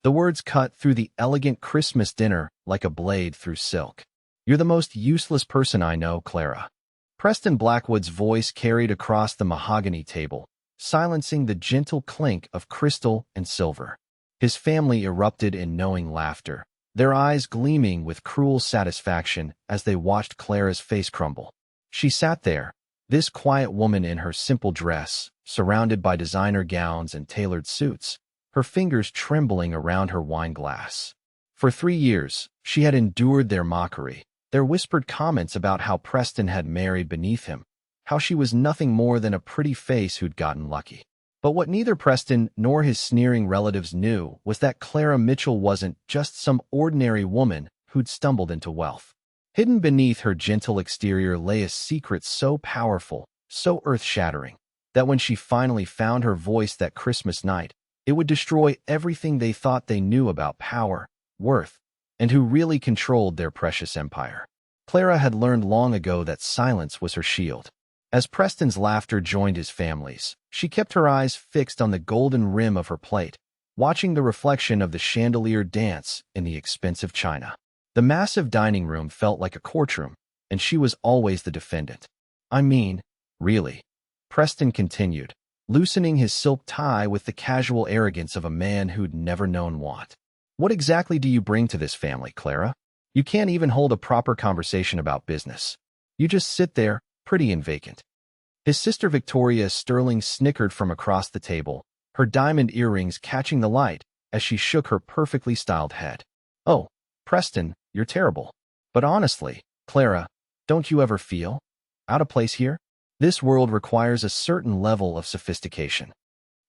The words cut through the elegant Christmas dinner like a blade through silk. "You're the most useless person I know, Clara." Preston Blackwood's voice carried across the mahogany table, silencing the gentle clink of crystal and silver. His family erupted in knowing laughter, their eyes gleaming with cruel satisfaction as they watched Clara's face crumble. She sat there, this quiet woman in her simple dress, surrounded by designer gowns and tailored suits, her fingers trembling around her wine glass. For 3 years, she had endured their mockery, their whispered comments about how Preston had married beneath him, how she was nothing more than a pretty face who'd gotten lucky. But what neither Preston nor his sneering relatives knew was that Clara Mitchell wasn't just some ordinary woman who'd stumbled into wealth. Hidden beneath her gentle exterior lay a secret so powerful, so earth-shattering, that when she finally found her voice that Christmas night, it would destroy everything they thought they knew about power, worth, and who really controlled their precious empire. Clara had learned long ago that silence was her shield. As Preston's laughter joined his family's, she kept her eyes fixed on the golden rim of her plate, watching the reflection of the chandelier dance in the expensive china. The massive dining room felt like a courtroom, and she was always the defendant. "I mean, really," Preston continued, loosening his silk tie with the casual arrogance of a man who'd never known want. "What exactly do you bring to this family, Clara? You can't even hold a proper conversation about business. You just sit there, pretty and vacant." His sister Victoria Sterling snickered from across the table, her diamond earrings catching the light as she shook her perfectly styled head. "Oh, Preston, you're terrible. But honestly, Clara, don't you ever feel out of place here? This world requires a certain level of sophistication."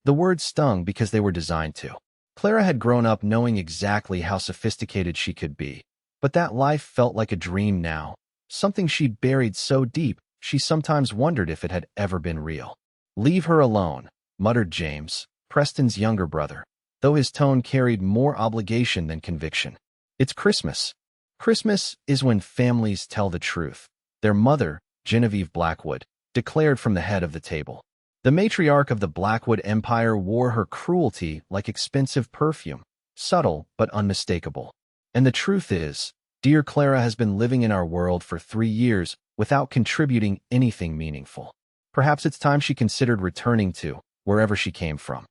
The words stung because they were designed to. Clara had grown up knowing exactly how sophisticated she could be, but that life felt like a dream now, something she'd buried so deep she sometimes wondered if it had ever been real. "Leave her alone," muttered James, Preston's younger brother, though his tone carried more obligation than conviction. "It's Christmas. Christmas is when families tell the truth," their mother, Genevieve Blackwood, declared from the head of the table. The matriarch of the Blackwood Empire wore her cruelty like expensive perfume, subtle but unmistakable. "And the truth is, dear Clara has been living in our world for 3 years without contributing anything meaningful. Perhaps it's time she considered returning to wherever she came from."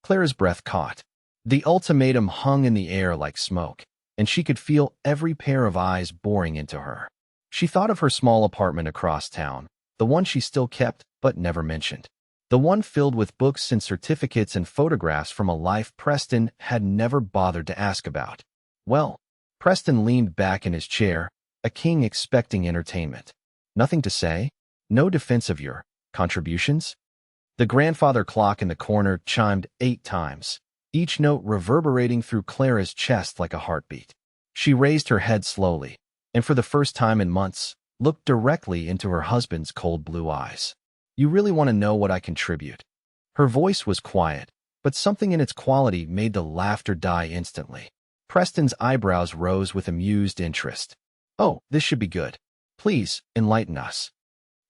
Clara's breath caught. The ultimatum hung in the air like smoke, and she could feel every pair of eyes boring into her. She thought of her small apartment across town, the one she still kept but never mentioned. The one filled with books and certificates and photographs from a life Preston had never bothered to ask about. "Well," Preston leaned back in his chair, a king expecting entertainment. "Nothing to say? No defense of your contributions?" The grandfather clock in the corner chimed 8 times, each note reverberating through Clara's chest like a heartbeat. She raised her head slowly, and for the first time in months, looked directly into her husband's cold blue eyes. "You really want to know what I contribute?" Her voice was quiet, but something in its quality made the laughter die instantly. Preston's eyebrows rose with amused interest. "Oh, this should be good. Please, enlighten us."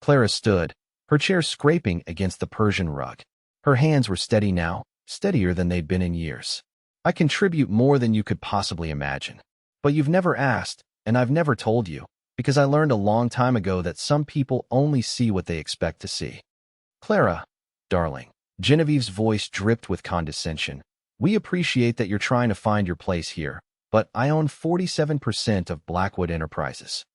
Clara stood, her chair scraping against the Persian rug. Her hands were steady now, steadier than they'd been in years. "I contribute more than you could possibly imagine. But you've never asked, and I've never told you, because I learned a long time ago that some people only see what they expect to see." "Clara, darling," Genevieve's voice dripped with condescension, "we appreciate that you're trying to find your place here, but I own 47% of Blackwood Enterprises."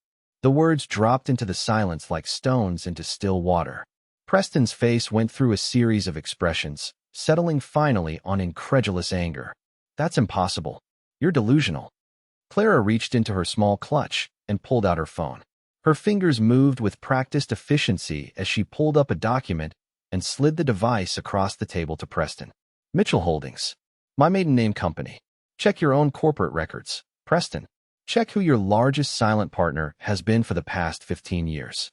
The words dropped into the silence like stones into still water. Preston's face went through a series of expressions, settling finally on incredulous anger. "That's impossible. You're delusional." Clara reached into her small clutch and pulled out her phone. Her fingers moved with practiced efficiency as she pulled up a document and slid the device across the table to Preston. "Mitchell Holdings. My maiden name company. Check your own corporate records, Preston. Check who your largest silent partner has been for the past 15 years.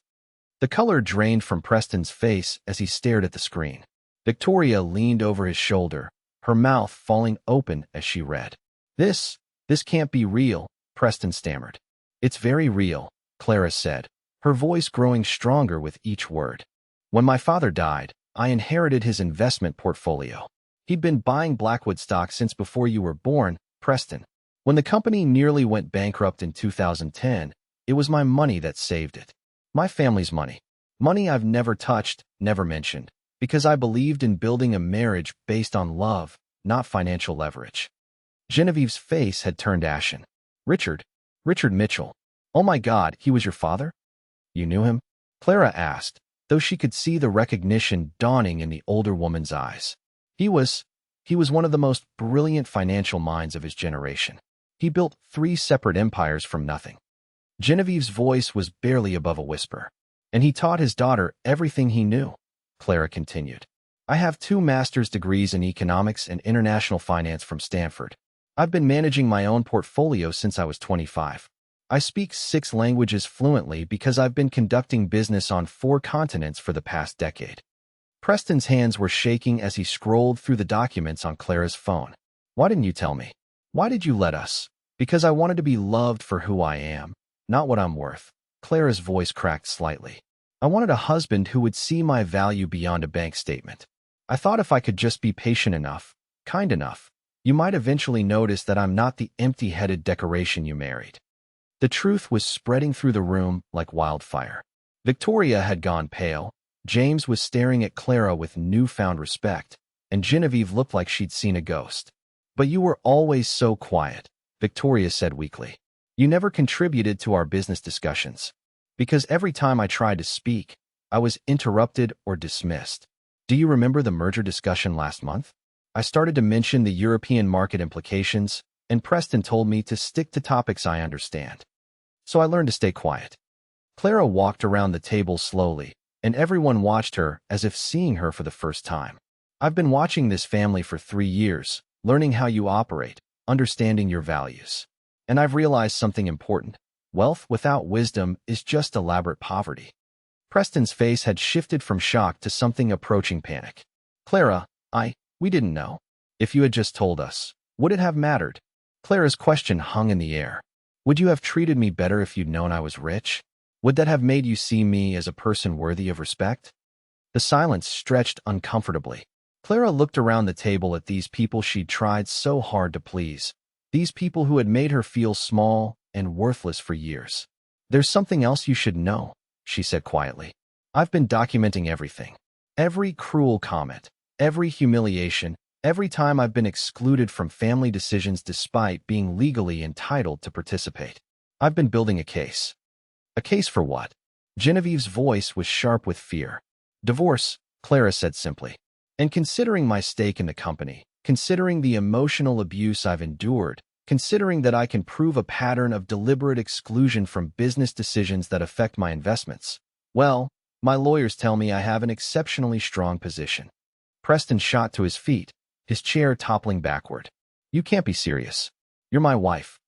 The color drained from Preston's face as he stared at the screen. Victoria leaned over his shoulder, her mouth falling open as she read. This can't be real," Preston stammered. "It's very real," Clara said, her voice growing stronger with each word. "When my father died, I inherited his investment portfolio. He'd been buying Blackwood stock since before you were born, Preston. When the company nearly went bankrupt in 2010, it was my money that saved it. My family's money. Money I've never touched, never mentioned, because I believed in building a marriage based on love, not financial leverage. Genevieve's face had turned ashen. Richard Mitchell. Oh my God, he was your father? You knew him? Clara asked, though she could see the recognition dawning in the older woman's eyes. He was one of the most brilliant financial minds of his generation. He built 3 separate empires from nothing. Genevieve's voice was barely above a whisper. And he taught his daughter everything he knew, Clara continued. I have 2 master's degrees in economics and international finance from Stanford. I've been managing my own portfolio since I was 25. I speak 6 languages fluently because I've been conducting business on 4 continents for the past decade. Preston's hands were shaking as he scrolled through the documents on Clara's phone. Why didn't you tell me? Why did you let us? Because I wanted to be loved for who I am, not what I'm worth. Clara's voice cracked slightly. I wanted a husband who would see my value beyond a bank statement. I thought if I could just be patient enough, kind enough, you might eventually notice that I'm not the empty-headed decoration you married. The truth was spreading through the room like wildfire. Victoria had gone pale, James was staring at Clara with newfound respect, and Genevieve looked like she'd seen a ghost. But you were always so quiet, Victoria said weakly. You never contributed to our business discussions. Because every time I tried to speak, I was interrupted or dismissed. Do you remember the merger discussion last month? I started to mention the European market implications, and Preston told me to stick to topics I understand. So I learned to stay quiet. Clara walked around the table slowly, and everyone watched her as if seeing her for the first time. I've been watching this family for 3 years, learning how you operate, understanding your values. And I've realized something important. Wealth without wisdom is just elaborate poverty. Preston's face had shifted from shock to something approaching panic. Clara, we didn't know. If you had just told us, would it have mattered? Clara's question hung in the air. Would you have treated me better if you'd known I was rich? Would that have made you see me as a person worthy of respect? The silence stretched uncomfortably. Clara looked around the table at these people she'd tried so hard to please. These people who had made her feel small and worthless for years. There's something else you should know, she said quietly. I've been documenting everything. Every cruel comment, every humiliation, every time I've been excluded from family decisions despite being legally entitled to participate. I've been building a case. A case for what? Genevieve's voice was sharp with fear. Divorce, Clara said simply. And considering my stake in the company, considering the emotional abuse I've endured, considering that I can prove a pattern of deliberate exclusion from business decisions that affect my investments, well, my lawyers tell me I have an exceptionally strong position. Preston shot to his feet, his chair toppling backward. You can't be serious. You're my wife.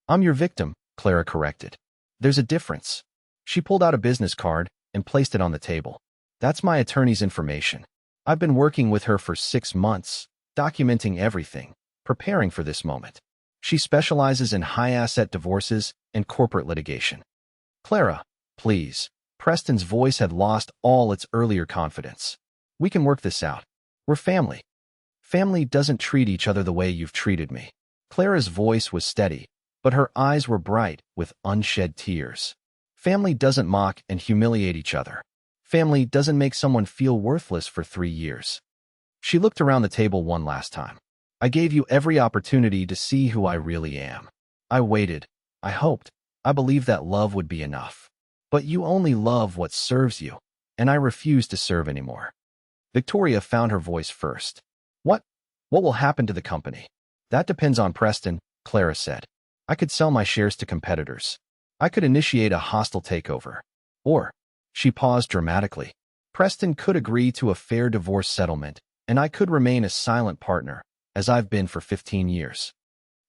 I'm your victim, Clara corrected. There's a difference. She pulled out a business card and placed it on the table. That's my attorney's information. I've been working with her for 6 months, documenting everything, preparing for this moment. She specializes in high-asset divorces and corporate litigation. Clara, please. Preston's voice had lost all its earlier confidence. We can work this out. We're family. Family doesn't treat each other the way you've treated me. Clara's voice was steady, but her eyes were bright with unshed tears. Family doesn't mock and humiliate each other. Family doesn't make someone feel worthless for 3 years. She looked around the table one last time. I gave you every opportunity to see who I really am. I waited. I hoped. I believed that love would be enough. But you only love what serves you, and I refuse to serve anymore. Victoria found her voice first. What will happen to the company? That depends on Preston, Clara said. I could sell my shares to competitors. I could initiate a hostile takeover. Or, she paused dramatically. Preston could agree to a fair divorce settlement, and I could remain a silent partner, as I've been for 15 years.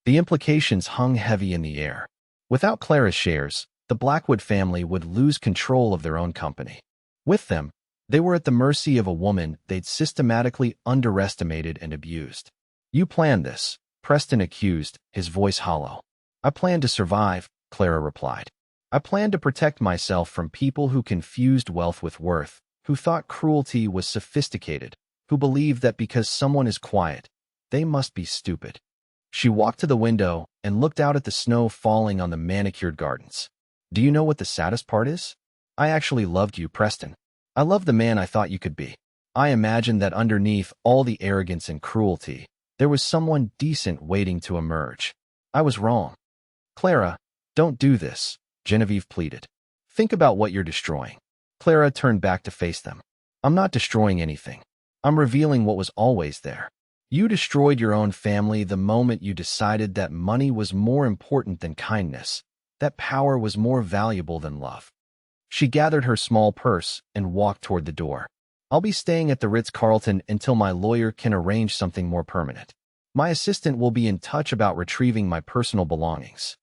The implications hung heavy in the air. Without Clara's shares, the Blackwood family would lose control of their own company. With them, they were at the mercy of a woman they'd systematically underestimated and abused. You planned this, Preston accused, his voice hollow. I planned to survive, Clara replied. I planned to protect myself from people who confused wealth with worth, who thought cruelty was sophisticated, who believed that because someone is quiet, they must be stupid. She walked to the window and looked out at the snow falling on the manicured gardens. Do you know what the saddest part is? I actually loved you, Preston. I loved the man I thought you could be. I imagined that underneath all the arrogance and cruelty, there was someone decent waiting to emerge. I was wrong. Clara, don't do this, Genevieve pleaded. Think about what you're destroying. Clara turned back to face them. I'm not destroying anything. I'm revealing what was always there. You destroyed your own family the moment you decided that money was more important than kindness, that power was more valuable than love. She gathered her small purse and walked toward the door. I'll be staying at the Ritz-Carlton until my lawyer can arrange something more permanent. My assistant will be in touch about retrieving my personal belongings.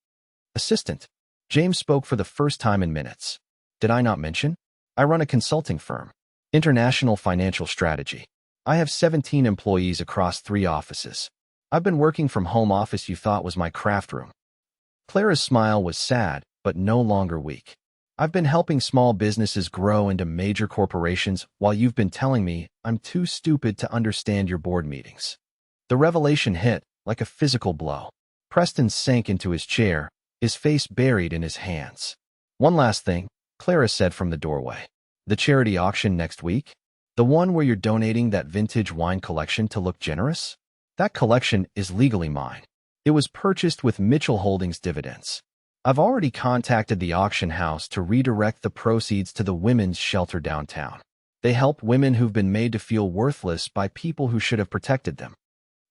Assistant? James spoke for the first time in minutes. Did I not mention? I run a consulting firm. International Financial Strategy. I have 17 employees across 3 offices. I've been working from home office you thought was my craft room. Clara's smile was sad, but no longer weak. I've been helping small businesses grow into major corporations while you've been telling me I'm too stupid to understand your board meetings. The revelation hit like a physical blow. Preston sank into his chair, his face buried in his hands. One last thing, Clara said from the doorway. The charity auction next week? The one where you're donating that vintage wine collection to look generous? That collection is legally mine. It was purchased with Mitchell Holdings dividends. I've already contacted the auction house to redirect the proceeds to the women's shelter downtown. They help women who've been made to feel worthless by people who should have protected them.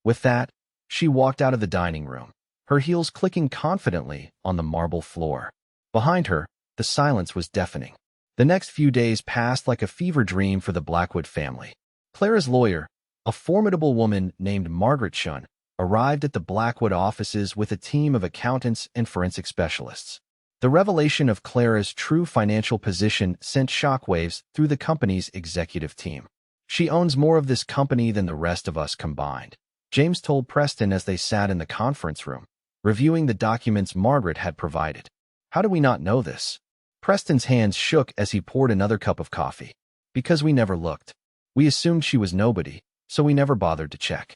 With that, she walked out of the dining room, her heels clicking confidently on the marble floor. Behind her, the silence was deafening. The next few days passed like a fever dream for the Blackwood family. Clara's lawyer, a formidable woman named Margaret Shun, arrived at the Blackwood offices with a team of accountants and forensic specialists. The revelation of Clara's true financial position sent shockwaves through the company's executive team. She owns more of this company than the rest of us combined, James told Preston as they sat in the conference room, reviewing the documents Margaret had provided. How do we not know this? Preston's hands shook as he poured another cup of coffee. Because we never looked. We assumed she was nobody, so we never bothered to check.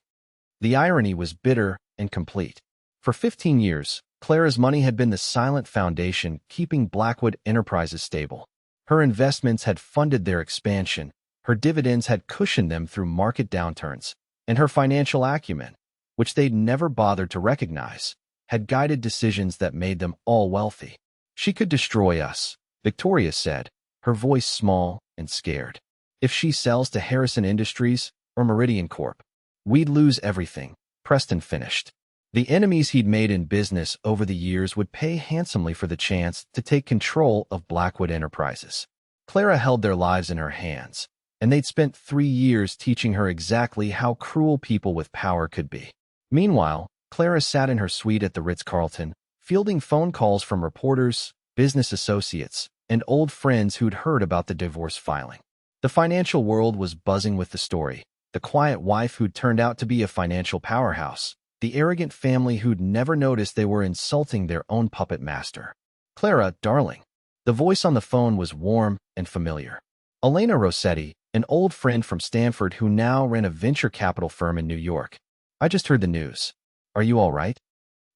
The irony was bitter and complete. For 15 years, Clara's money had been the silent foundation keeping Blackwood Enterprises stable. Her investments had funded their expansion, her dividends had cushioned them through market downturns, and her financial acumen, which they'd never bothered to recognize, had guided decisions that made them all wealthy. She could destroy us, Victoria said, her voice small and scared. If she sells to Harrison Industries or Meridian Corp., we'd lose everything, Preston finished. The enemies he'd made in business over the years would pay handsomely for the chance to take control of Blackwood Enterprises. Clara held their lives in her hands, and they'd spent 3 years teaching her exactly how cruel people with power could be. Meanwhile, Clara sat in her suite at the Ritz-Carlton, fielding phone calls from reporters, business associates, and old friends who'd heard about the divorce filing. The financial world was buzzing with the story. The quiet wife who'd turned out to be a financial powerhouse, the arrogant family who'd never noticed they were insulting their own puppet master. Clara, darling. The voice on the phone was warm and familiar. Elena Rossetti, an old friend from Stanford who now ran a venture capital firm in New York. I just heard the news. Are you all right?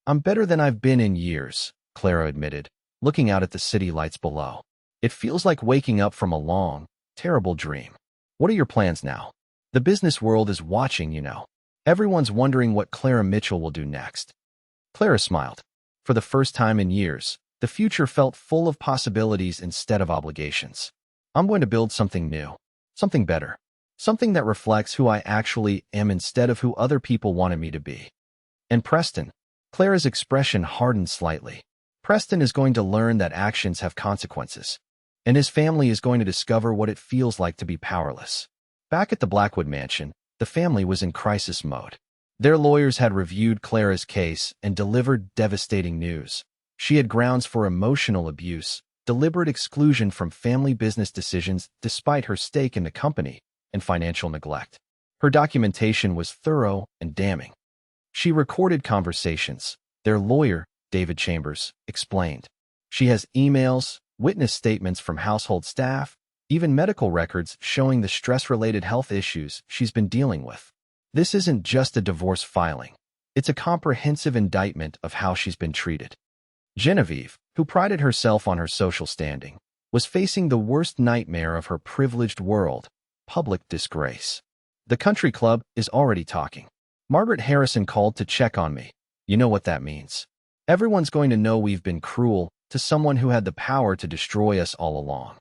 I'm better than I've been in years, Clara admitted, looking out at the city lights below. It feels like waking up from a long, terrible dream. What are your plans now? The business world is watching, you know. Everyone's wondering what Clara Mitchell will do next. Clara smiled. For the first time in years, the future felt full of possibilities instead of obligations. I'm going to build something new, something better, something that reflects who I actually am instead of who other people wanted me to be. And Preston, Clara's expression hardened slightly. Preston is going to learn that actions have consequences, and his family is going to discover what it feels like to be powerless. Back at the Blackwood mansion, the family was in crisis mode. Their lawyers had reviewed Clara's case and delivered devastating news. She had grounds for emotional abuse, deliberate exclusion from family business decisions despite her stake in the company, and financial neglect. Her documentation was thorough and damning. She recorded conversations. Their lawyer, David Chambers, explained. She has emails, witness statements from household staff, even medical records showing the stress-related health issues she's been dealing with. This isn't just a divorce filing. It's a comprehensive indictment of how she's been treated. Genevieve, who prided herself on her social standing, was facing the worst nightmare of her privileged world: public disgrace. The country club is already talking. Margaret Harrison called to check on me. You know what that means. Everyone's going to know we've been cruel to someone who had the power to destroy us all along.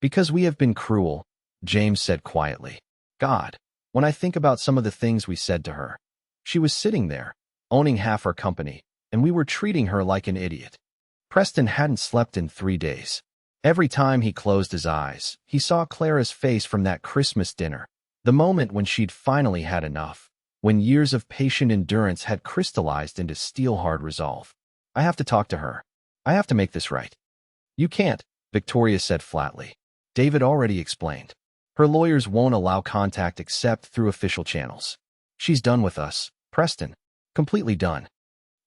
Because we have been cruel, James said quietly. God, when I think about some of the things we said to her. She was sitting there, owning half our company, and we were treating her like an idiot. Preston hadn't slept in 3 days. Every time he closed his eyes, he saw Clara's face from that Christmas dinner, the moment when she'd finally had enough, when years of patient endurance had crystallized into steel-hard resolve. I have to talk to her. I have to make this right. You can't, Victoria said flatly. David already explained. Her lawyers won't allow contact except through official channels. She's done with us, Preston. Completely done.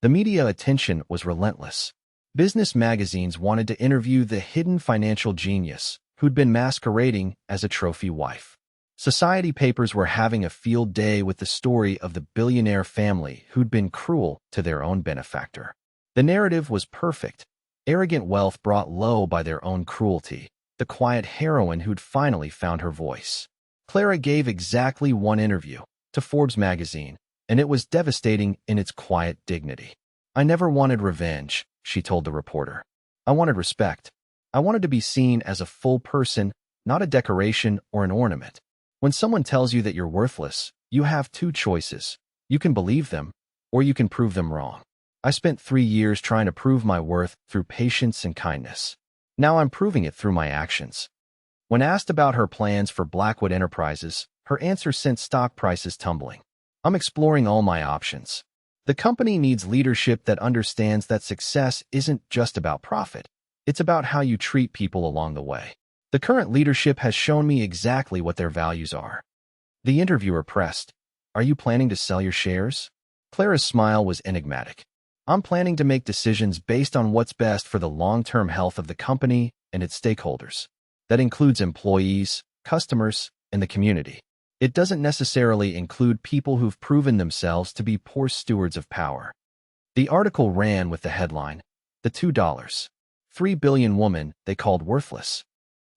The media attention was relentless. Business magazines wanted to interview the hidden financial genius who'd been masquerading as a trophy wife. Society papers were having a field day with the story of the billionaire family who'd been cruel to their own benefactor. The narrative was perfect. Arrogant wealth brought low by their own cruelty. The quiet heroine who'd finally found her voice. Clara gave exactly one interview to Forbes magazine, and it was devastating in its quiet dignity. I never wanted revenge, she told the reporter. I wanted respect. I wanted to be seen as a full person, not a decoration or an ornament. When someone tells you that you're worthless, you have two choices. You can believe them, or you can prove them wrong. I spent 3 years trying to prove my worth through patience and kindness. Now I'm proving it through my actions. When asked about her plans for Blackwood Enterprises, her answer sent stock prices tumbling. I'm exploring all my options. The company needs leadership that understands that success isn't just about profit. It's about how you treat people along the way. The current leadership has shown me exactly what their values are. The interviewer pressed, Are you planning to sell your shares? Clara's smile was enigmatic. I'm planning to make decisions based on what's best for the long-term health of the company and its stakeholders. That includes employees, customers, and the community. It doesn't necessarily include people who've proven themselves to be poor stewards of power. The article ran with the headline, The $2.3 billion woman they called worthless.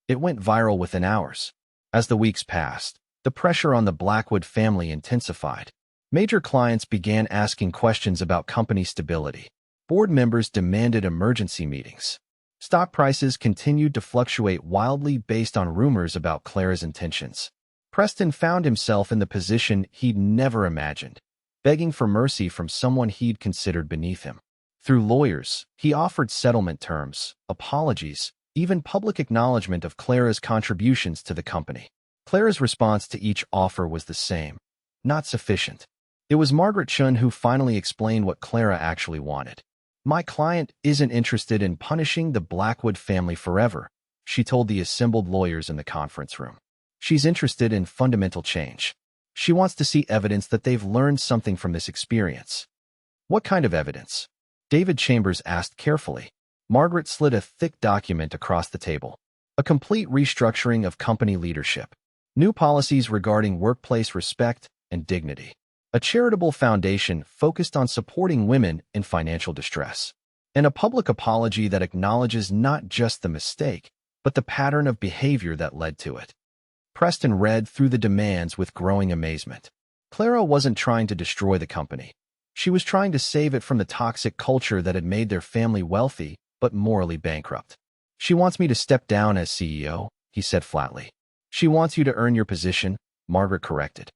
It went viral within hours. As the weeks passed, the pressure on the Blackwood family intensified. Major clients began asking questions about company stability. Board members demanded emergency meetings. Stock prices continued to fluctuate wildly based on rumors about Clara's intentions. Preston found himself in the position he'd never imagined, begging for mercy from someone he'd considered beneath him. Through lawyers, he offered settlement terms, apologies, even public acknowledgement of Clara's contributions to the company. Clara's response to each offer was the same: not sufficient. It was Margaret Chun who finally explained what Clara actually wanted. My client isn't interested in punishing the Blackwood family forever, she told the assembled lawyers in the conference room. She's interested in fundamental change. She wants to see evidence that they've learned something from this experience. What kind of evidence? David Chambers asked carefully. Margaret slid a thick document across the table. A complete restructuring of company leadership. New policies regarding workplace respect and dignity. A charitable foundation focused on supporting women in financial distress. And a public apology that acknowledges not just the mistake, but the pattern of behavior that led to it. Preston read through the demands with growing amazement. Clara wasn't trying to destroy the company. She was trying to save it from the toxic culture that had made their family wealthy but morally bankrupt. She wants me to step down as CEO, he said flatly. She wants you to earn your position, Margaret corrected.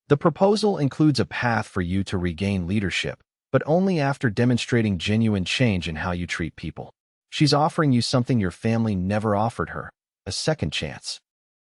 The proposal includes a path for you to regain leadership, but only after demonstrating genuine change in how you treat people. She's offering you something your family never offered her, a second chance.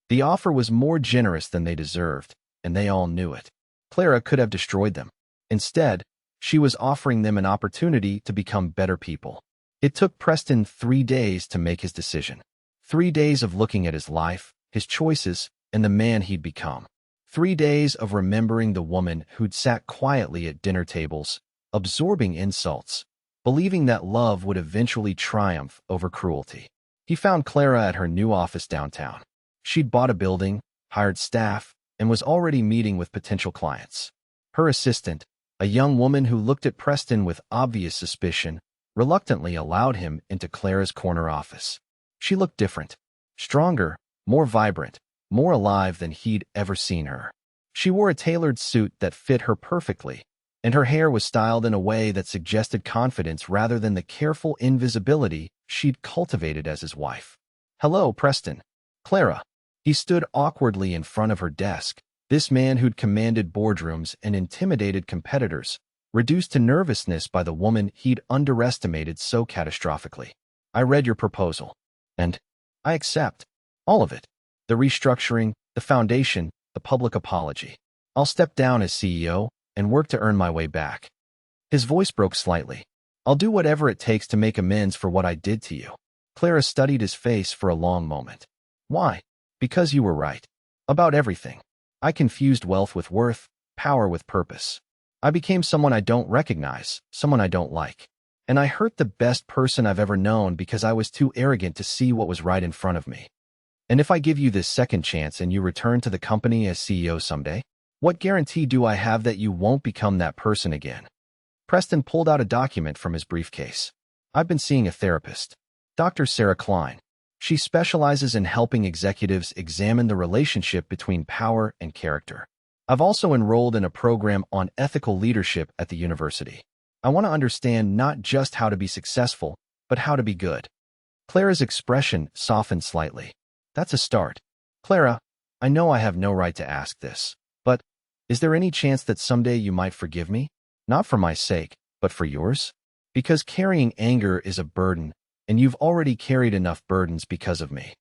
The offer was more generous than they deserved, and they all knew it. Clara could have destroyed them. Instead, she was offering them an opportunity to become better people. It took Preston 3 days to make his decision. 3 days of looking at his life, his choices, and the man he'd become. 3 days of remembering the woman who'd sat quietly at dinner tables, absorbing insults, believing that love would eventually triumph over cruelty. He found Clara at her new office downtown. She'd bought a building, hired staff, and was already meeting with potential clients. Her assistant, A young woman who looked at Preston with obvious suspicion reluctantly allowed him into Clara's corner office. She looked different, stronger, more vibrant, more alive than he'd ever seen her. She wore a tailored suit that fit her perfectly, and her hair was styled in a way that suggested confidence rather than the careful invisibility she'd cultivated as his wife. "Hello, Preston." "Clara." He stood awkwardly in front of her desk. This man who'd commanded boardrooms and intimidated competitors, reduced to nervousness by the woman he'd underestimated so catastrophically. "I read your proposal, and I accept all of it. The restructuring, the foundation, the public apology. I'll step down as CEO and work to earn my way back." His voice broke slightly. "I'll do whatever it takes to make amends for what I did to you." Clara studied his face for a long moment. "Why?" "Because you were right. About everything. I confused wealth with worth, power with purpose. I became someone I don't recognize, someone I don't like. And I hurt the best person I've ever known because I was too arrogant to see what was right in front of me. And if I give you this second chance and you return to the company as CEO someday, what guarantee do I have that you won't become that person again?" Preston pulled out a document from his briefcase. "I've been seeing a therapist, Dr. Sarah Klein. She specializes in helping executives examine the relationship between power and character. I've also enrolled in a program on ethical leadership at the university. I want to understand not just how to be successful, but how to be good." Clara's expression softened slightly. "That's a start. Clara, I know I have no right to ask this, but is there any chance that someday you might forgive me? Not for my sake, but for yours? Because carrying anger is a burden, and you've already carried enough burdens because of me."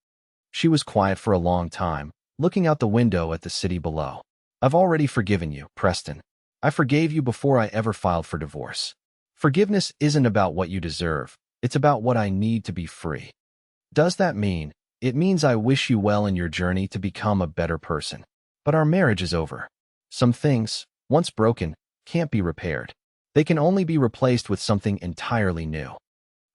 She was quiet for a long time, looking out the window at the city below. "I've already forgiven you, Preston. I forgave you before I ever filed for divorce. Forgiveness isn't about what you deserve. It's about what I need to be free." "Does that mean?" "It means I wish you well in your journey to become a better person. But our marriage is over. Some things, once broken, can't be repaired. They can only be replaced with something entirely new."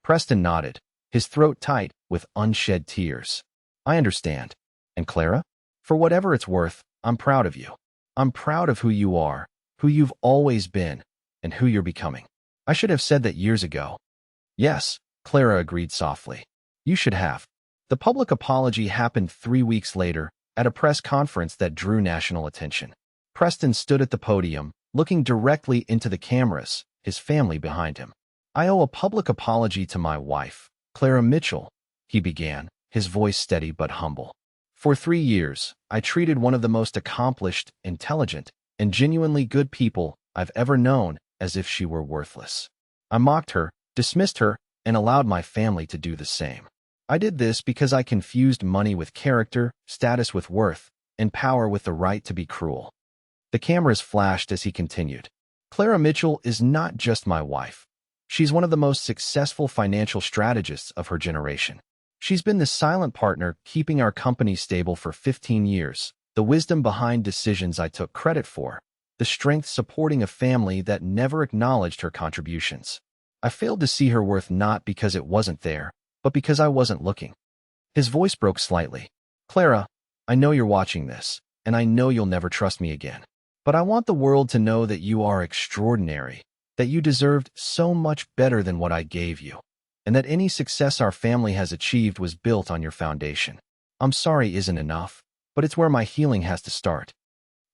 Preston nodded, his throat tight with unshed tears. "I understand. And Clara, for whatever it's worth, I'm proud of you. I'm proud of who you are, who you've always been, and who you're becoming. I should have said that years ago." "Yes," Clara agreed softly. "You should have." The public apology happened 3 weeks later at a press conference that drew national attention. Preston stood at the podium, looking directly into the cameras, his family behind him. "I owe a public apology to my wife, Clara Mitchell," he began, his voice steady but humble. "For 3 years, I treated one of the most accomplished, intelligent, and genuinely good people I've ever known as if she were worthless. I mocked her, dismissed her, and allowed my family to do the same. I did this because I confused money with character, status with worth, and power with the right to be cruel." The cameras flashed as he continued. "Clara Mitchell is not just my wife. She's one of the most successful financial strategists of her generation. She's been the silent partner keeping our company stable for 15 years, the wisdom behind decisions I took credit for, the strength supporting a family that never acknowledged her contributions. I failed to see her worth not because it wasn't there, but because I wasn't looking." His voice broke slightly. "Clara, I know you're watching this, and I know you'll never trust me again. But I want the world to know that you are extraordinary, that you deserved so much better than what I gave you, and that any success our family has achieved was built on your foundation. I'm sorry isn't enough, but it's where my healing has to start."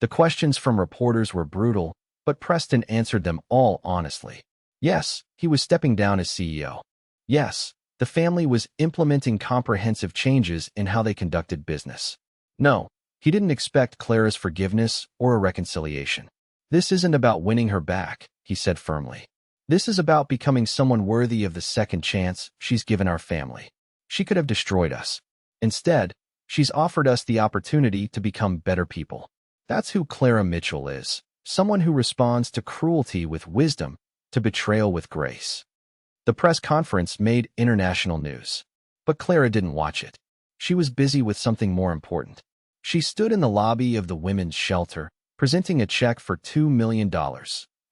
The questions from reporters were brutal, but Preston answered them all honestly. Yes, he was stepping down as CEO. Yes, the family was implementing comprehensive changes in how they conducted business. No, he didn't expect Clara's forgiveness or a reconciliation. "This isn't about winning her back," he said firmly. "This is about becoming someone worthy of the second chance she's given our family. She could have destroyed us. Instead, she's offered us the opportunity to become better people. That's who Clara Mitchell is, someone who responds to cruelty with wisdom, to betrayal with grace." The press conference made international news. But Clara didn't watch it. She was busy with something more important. She stood in the lobby of the women's shelter, presenting a check for $2 million.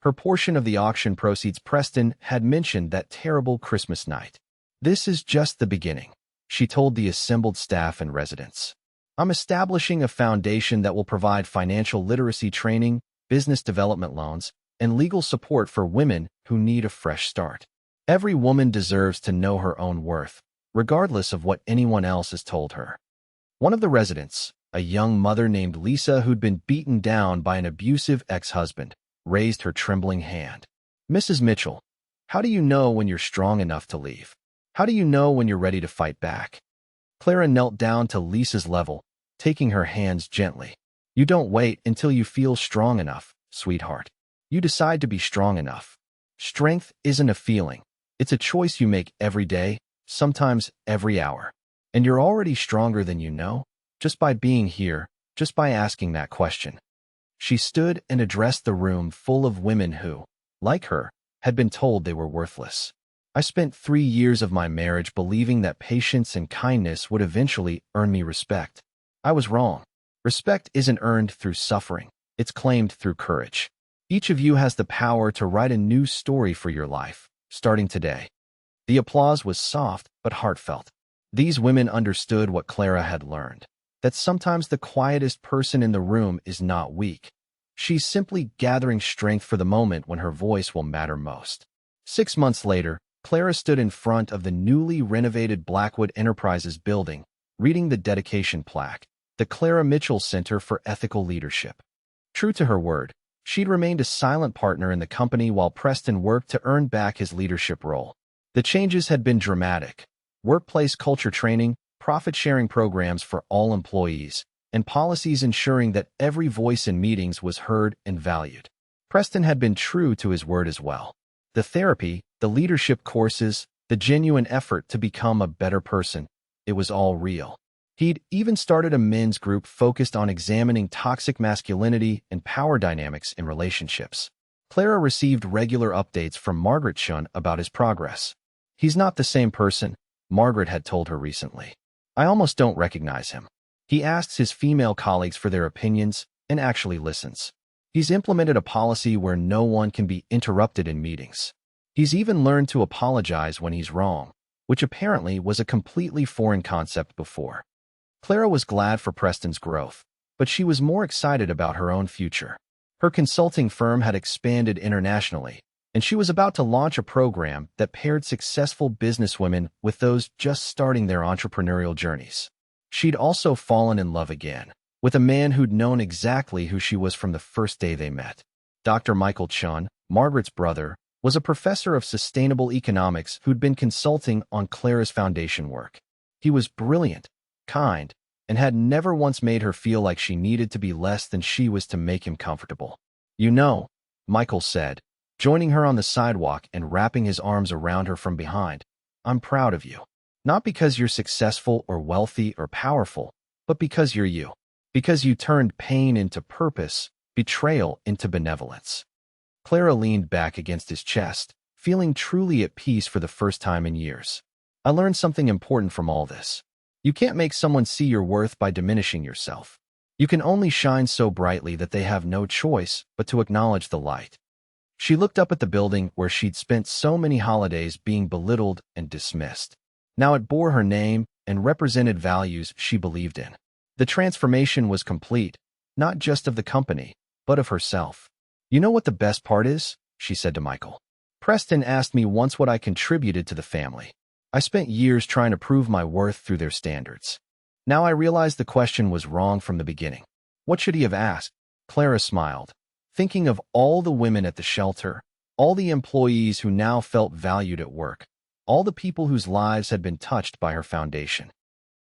Her portion of the auction proceeds. Preston had mentioned that terrible Christmas night. "This is just the beginning," she told the assembled staff and residents. "I'm establishing a foundation that will provide financial literacy training, business development loans, and legal support for women who need a fresh start. Every woman deserves to know her own worth, regardless of what anyone else has told her. One of the residents, a young mother named Lisa who'd been beaten down by an abusive ex-husband, raised her trembling hand. "Mrs. Mitchell, how do you know when you're strong enough to leave? How do you know when you're ready to fight back?" Clara knelt down to Lisa's level, taking her hands gently. "You don't wait until you feel strong enough, sweetheart. You decide to be strong enough. Strength isn't a feeling. It's a choice you make every day, sometimes every hour. And you're already stronger than you know, just by being here, just by asking that question." She stood and addressed the room full of women who, like her, had been told they were worthless. "I spent 3 years of my marriage believing that patience and kindness would eventually earn me respect. I was wrong. Respect isn't earned through suffering. It's claimed through courage. Each of you has the power to write a new story for your life, starting today." The applause was soft but heartfelt. These women understood what Clara had learned, that sometimes the quietest person in the room is not weak. She's simply gathering strength for the moment when her voice will matter most. 6 months later, Clara stood in front of the newly renovated Blackwood Enterprises building, reading the dedication plaque, the Clara Mitchell Center for Ethical Leadership. True to her word, she'd remained a silent partner in the company while Preston worked to earn back his leadership role. The changes had been dramatic. Workplace culture training, profit-sharing programs for all employees, and policies ensuring that every voice in meetings was heard and valued. Preston had been true to his word as well. The therapy, the leadership courses, the genuine effort to become a better person, it was all real. He'd even started a men's group focused on examining toxic masculinity and power dynamics in relationships. Clara received regular updates from Margaret Shun about his progress. "He's not the same person," Margaret had told her recently. "I almost don't recognize him. He asks his female colleagues for their opinions and actually listens. He's implemented a policy where no one can be interrupted in meetings. He's even learned to apologize when he's wrong, which apparently was a completely foreign concept before." Clara was glad for Preston's growth, but she was more excited about her own future. Her consulting firm had expanded internationally, and she was about to launch a program that paired successful businesswomen with those just starting their entrepreneurial journeys. She'd also fallen in love again, with a man who'd known exactly who she was from the first day they met. Dr. Michael Chun, Margaret's brother, was a professor of sustainable economics who'd been consulting on Clara's foundation work. He was brilliant, kind, and had never once made her feel like she needed to be less than she was to make him comfortable. "You know," Michael said, joining her on the sidewalk and wrapping his arms around her from behind, "I'm proud of you. Not because you're successful or wealthy or powerful, but because you're you. Because you turned pain into purpose, betrayal into benevolence." Clara leaned back against his chest, feeling truly at peace for the first time in years. "I learned something important from all this. You can't make someone see your worth by diminishing yourself. You can only shine so brightly that they have no choice but to acknowledge the light." She looked up at the building where she'd spent so many holidays being belittled and dismissed. Now it bore her name and represented values she believed in. The transformation was complete, not just of the company, but of herself. "You know what the best part is?" she said to Michael. "Preston asked me once what I contributed to the family. I spent years trying to prove my worth through their standards. Now I realize the question was wrong from the beginning." "What should he have asked?" Clara smiled, thinking of all the women at the shelter, all the employees who now felt valued at work, all the people whose lives had been touched by her foundation.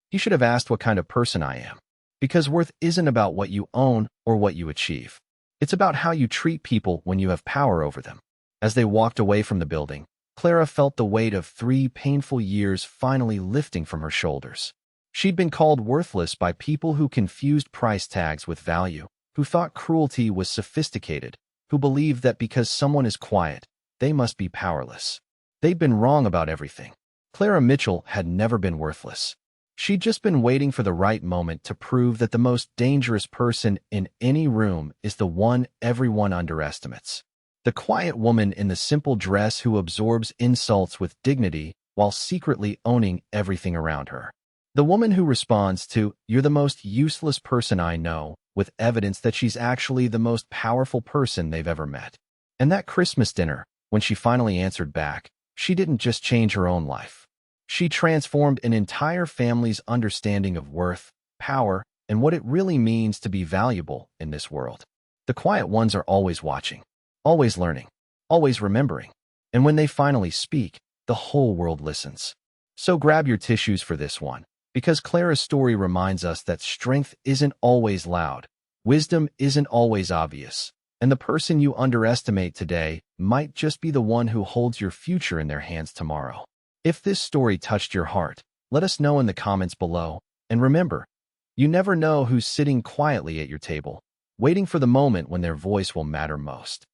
He should have asked what kind of person I am. Because worth isn't about what you own or what you achieve. It's about how you treat people when you have power over them. As they walked away from the building, Clara felt the weight of 3 painful years finally lifting from her shoulders. She'd been called worthless by people who confused price tags with value, who thought cruelty was sophisticated, who believed that because someone is quiet, they must be powerless. They'd been wrong about everything. Clara Mitchell had never been worthless. She'd just been waiting for the right moment to prove that the most dangerous person in any room is the one everyone underestimates. The quiet woman in the simple dress who absorbs insults with dignity while secretly owning everything around her. The woman who responds to, "You're the most useless person I know," with evidence that she's actually the most powerful person they've ever met. And that Christmas dinner, when she finally answered back, she didn't just change her own life. She transformed an entire family's understanding of worth, power, and what it really means to be valuable in this world. The quiet ones are always watching, always learning, always remembering. And when they finally speak, the whole world listens. So grab your tissues for this one, because Clara's story reminds us that strength isn't always loud, wisdom isn't always obvious, and the person you underestimate today might just be the one who holds your future in their hands tomorrow. If this story touched your heart, let us know in the comments below. And remember, you never know who's sitting quietly at your table, waiting for the moment when their voice will matter most.